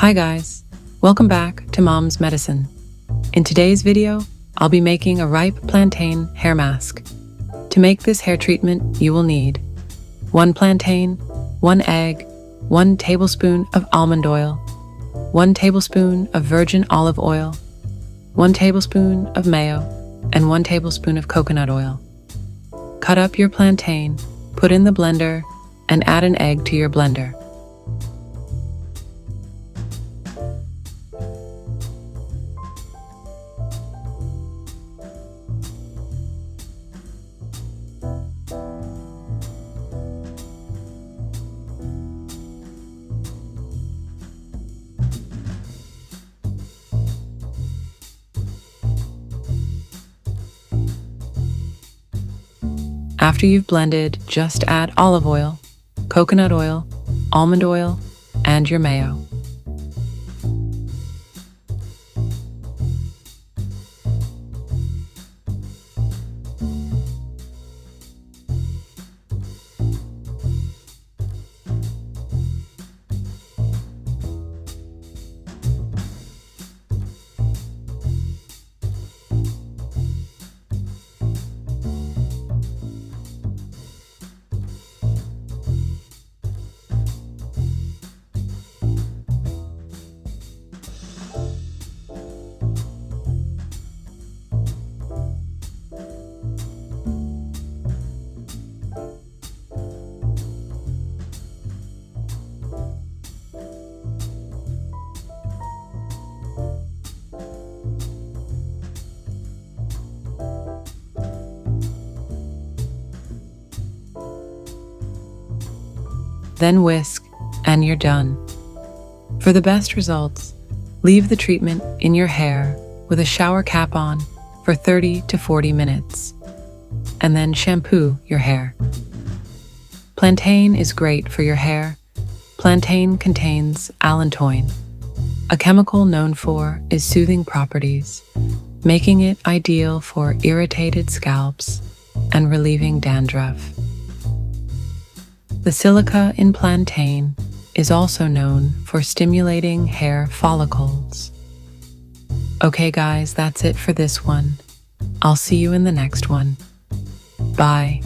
Hi guys, welcome back to Mom's Medicine. In today's video, I'll be making a ripe plantain hair mask. To make this hair treatment, you will need 1 plantain, 1 egg, 1 tablespoon of almond oil, 1 tablespoon of virgin olive oil, 1 tablespoon of mayo, and 1 tablespoon of coconut oil. Cut up your plantain, put in the blender, and add an egg to your blender. After you've blended, just add olive oil, coconut oil, almond oil, and your mayo. Then whisk, and you're done. For the best results, leave the treatment in your hair with a shower cap on for 30 to 40 minutes, and then shampoo your hair. Plantain is great for your hair. Plantain contains allantoin, a chemical known for its soothing properties, making it ideal for irritated scalps and relieving dandruff. The silica in plantain is also known for stimulating hair follicles. Okay guys, that's it for this one. I'll see you in the next one. Bye.